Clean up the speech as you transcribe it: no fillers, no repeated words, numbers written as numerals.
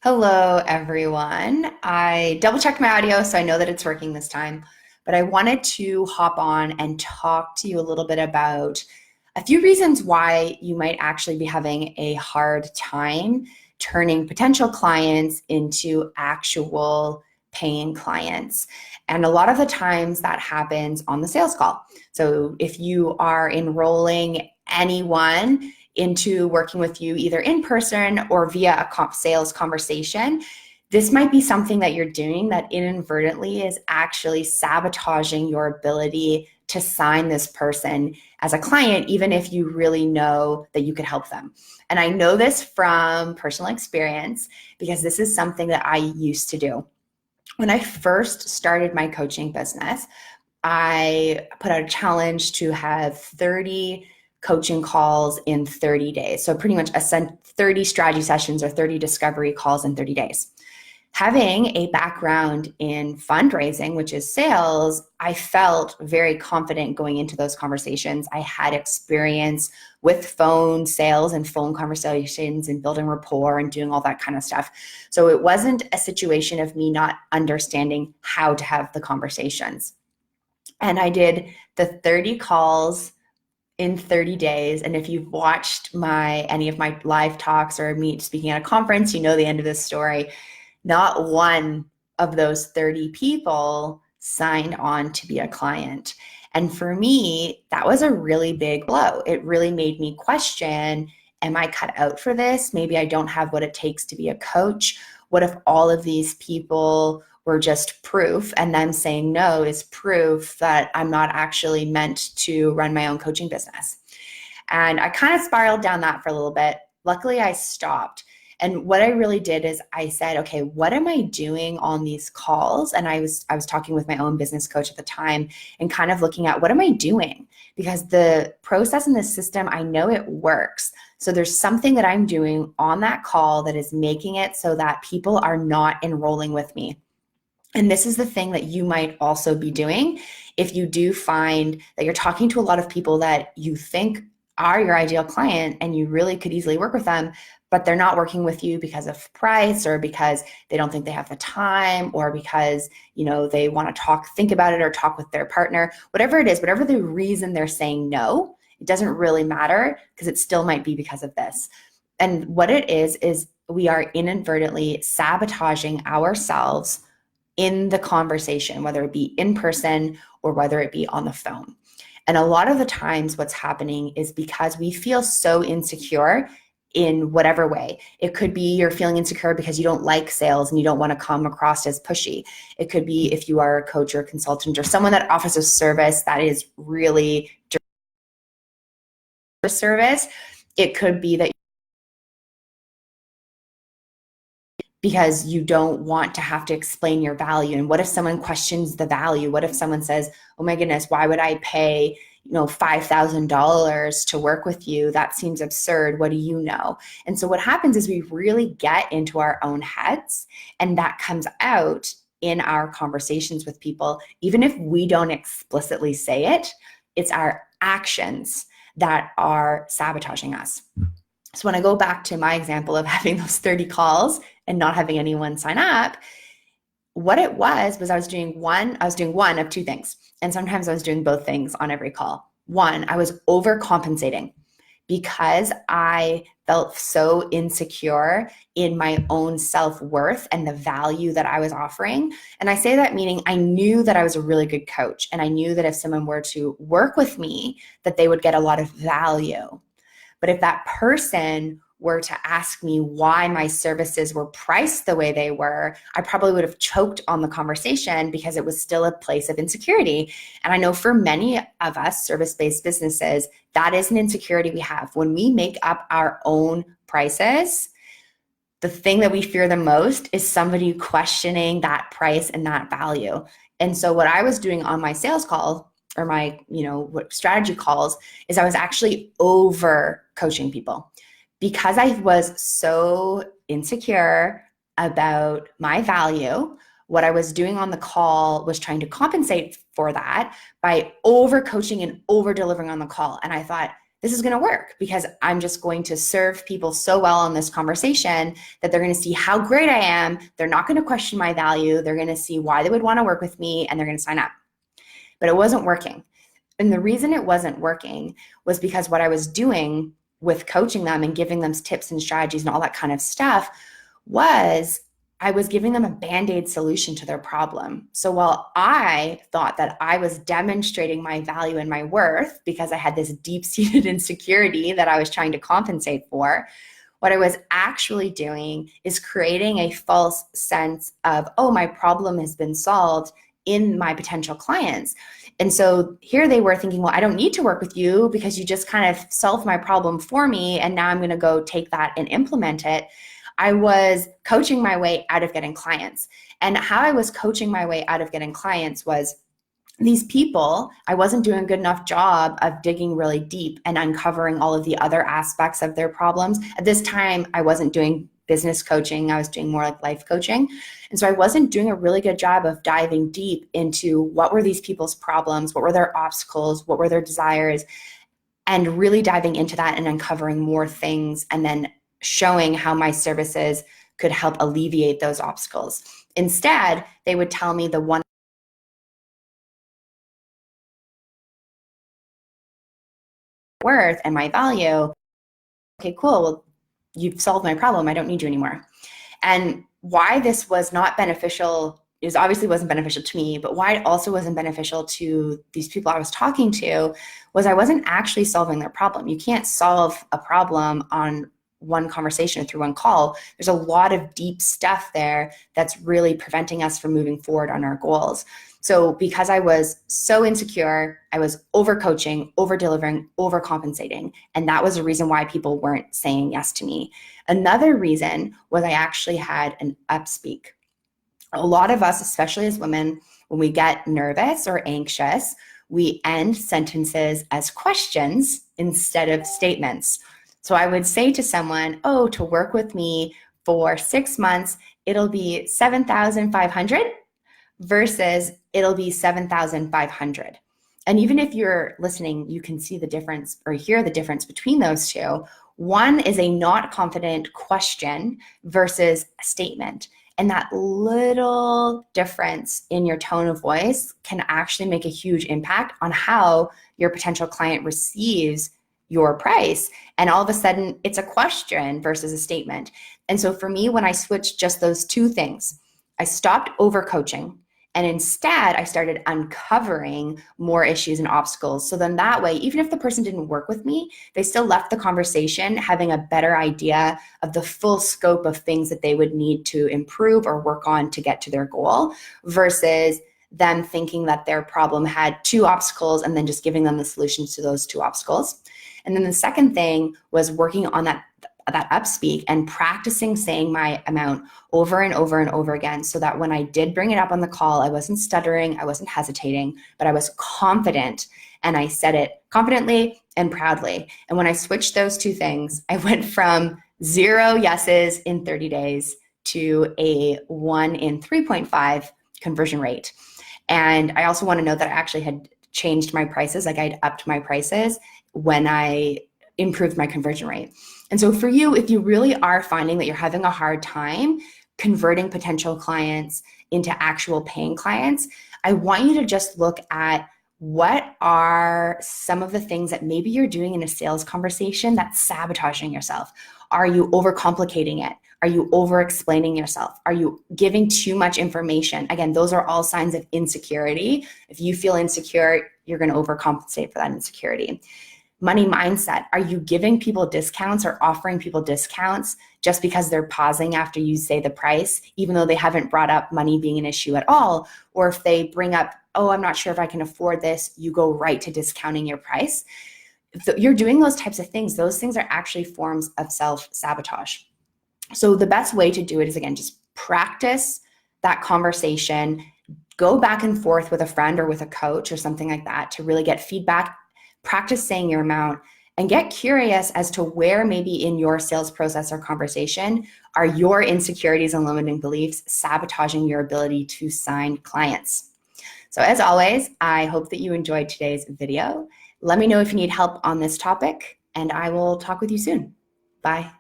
Hello, everyone. I double checked my audio, so I know that it's working this time. But I wanted to hop on and talk to you a little bit about a few reasons why you might actually be having a hard time turning potential clients into actual paying clients. And a lot of the times that happens on the sales call. So if you are enrolling anyone into working with you either in person or via a sales conversation, this might be something that you're doing that inadvertently is actually sabotaging your ability to sign this person as a client, even if you really know that you could help them. And I know this from personal experience because this is something that I used to do. When I first started my coaching business, I put out a challenge to have 30 coaching calls in 30 days. So pretty much 30 strategy sessions or 30 discovery calls in 30 days. Having a background in fundraising, which is sales, I felt very confident going into those conversations. I had experience with phone sales and phone conversations and building rapport and doing all that kind of stuff. So it wasn't a situation of me not understanding how to have the conversations. And I did the 30 calls in 30 days. And if you've watched any of my live talks or me speaking at a conference, you know the end of this story. Not one of those 30 people signed on to be a client. And for me, that was a really big blow. It really made me question, am I cut out for this? Maybe I don't have what it takes to be a coach. What if all of these people were just proof, and them saying no is proof that I'm not actually meant to run my own coaching business? And I kind of spiraled down that for a little bit. Luckily, I stopped. And what I really did is I said, okay, what am I doing on these calls? And I was talking with my own business coach at the time and kind of looking at what am I doing? Because the process in the system, I know it works. So there's something that I'm doing on that call that is making it so that people are not enrolling with me. And this is the thing that you might also be doing if you do find that you're talking to a lot of people that you think are your ideal client and you really could easily work with them, but they're not working with you because of price or because they don't think they have the time or because, they want to think about it or talk with their partner, whatever it is, whatever the reason they're saying no, it doesn't really matter because it still might be because of this. And what it is we are inadvertently sabotaging ourselves in the conversation, whether it be in person or whether it be on the phone. And a lot of the times what's happening is because we feel so insecure in whatever way. It could be you're feeling insecure because you don't like sales and you don't want to come across as pushy. It could be if you are a coach or a consultant or someone that offers a service that is really service. It could be that because you don't want to have to explain your value. And what if someone questions the value? What if someone says, oh my goodness, why would I pay $5,000 to work with you? That seems absurd. What do you know? And so what happens is we really get into our own heads, and that comes out in our conversations with people. Even if we don't explicitly say it, it's our actions that are sabotaging us. So when I go back to my example of having those 30 calls and not having anyone sign up, what it was I was doing one of two things. And sometimes I was doing both things on every call. One, I was overcompensating because I felt so insecure in my own self-worth and the value that I was offering. And I say that meaning I knew that I was a really good coach. And I knew that if someone were to work with me, that they would get a lot of value. But if that person were to ask me why my services were priced the way they were, I probably would have choked on the conversation because it was still a place of insecurity. And I know for many of us service-based businesses, that is an insecurity we have. When we make up our own prices, the thing that we fear the most is somebody questioning that price and that value. And so what I was doing on my sales call or my, strategy calls is I was actually over coaching people because I was so insecure about my value. What I was doing on the call was trying to compensate for that by over coaching and over delivering on the call. And I thought, this is going to work because I'm just going to serve people so well on this conversation that they're going to see how great I am. They're not going to question my value. They're going to see why they would want to work with me, and they're going to sign up. But it wasn't working. And the reason it wasn't working was because what I was doing with coaching them and giving them tips and strategies and all that kind of stuff was I was giving them a Band-Aid solution to their problem. So while I thought that I was demonstrating my value and my worth because I had this deep-seated insecurity that I was trying to compensate for, what I was actually doing is creating a false sense of, oh, my problem has been solved in my potential clients. And so here they were thinking, well, I don't need to work with you because you just kind of solved my problem for me, and now I'm going to go take that and implement it. I was coaching my way out of getting clients. And how I was coaching my way out of getting clients was these people, I wasn't doing a good enough job of digging really deep and uncovering all of the other aspects of their problems. At this time, I wasn't doing business coaching. I was doing more like life coaching. And so I wasn't doing a really good job of diving deep into what were these people's problems, what were their obstacles, what were their desires, and really diving into that and uncovering more things and then showing how my services could help alleviate those obstacles. Instead, they would tell me the one worth and my value. Okay, cool. Well, you've solved my problem. I don't need you anymore. And why this was not beneficial is obviously wasn't beneficial to me, but why it also wasn't beneficial to these people I was talking to was I wasn't actually solving their problem. You can't solve a problem on one conversation or through one call. There's a lot of deep stuff there that's really preventing us from moving forward on our goals. So because I was so insecure, I was over coaching, over delivering, over compensating. And that was a reason why people weren't saying yes to me. Another reason was I actually had an upspeak. A lot of us, especially as women, when we get nervous or anxious, we end sentences as questions instead of statements. So I would say to someone, oh, to work with me for 6 months, it'll be 7,500 versus it'll be 7,500. And even if you're listening, you can see the difference or hear the difference between those two. One is a not confident question versus a statement. And that little difference in your tone of voice can actually make a huge impact on how your potential client receives your price. And all of a sudden, it's a question versus a statement. And so for me, when I switched just those two things, I stopped overcoaching. And instead, I started uncovering more issues and obstacles. So then that way, even if the person didn't work with me, they still left the conversation having a better idea of the full scope of things that they would need to improve or work on to get to their goal versus them thinking that their problem had two obstacles and then just giving them the solutions to those two obstacles. And then the second thing was working on that upspeak and practicing saying my amount over and over and over again so that when I did bring it up on the call, I wasn't stuttering, I wasn't hesitating, but I was confident and I said it confidently and proudly. And when I switched those two things, I went from 0 yeses in 30 days to a 1 in 3.5 conversion rate. And I also want to note that I actually had changed my prices, like I'd upped my prices when I improved my conversion rate. And so for you, if you really are finding that you're having a hard time converting potential clients into actual paying clients, I want you to just look at what are some of the things that maybe you're doing in a sales conversation that's sabotaging yourself. Are you overcomplicating it? Are you over-explaining yourself? Are you giving too much information? Again, those are all signs of insecurity. If you feel insecure, you're going to overcompensate for that insecurity. Money mindset. Are you giving people discounts or offering people discounts just because they're pausing after you say the price, even though they haven't brought up money being an issue at all? Or if they bring up, oh, I'm not sure if I can afford this, you go right to discounting your price. If you're doing those types of things, those things are actually forms of self-sabotage. So the best way to do it is, again, just practice that conversation, go back and forth with a friend or with a coach or something like that to really get feedback. Practice saying your amount and get curious as to where maybe in your sales process or conversation are your insecurities and limiting beliefs sabotaging your ability to sign clients. So as always, I hope that you enjoyed today's video. Let me know if you need help on this topic. and I will talk with you soon. Bye.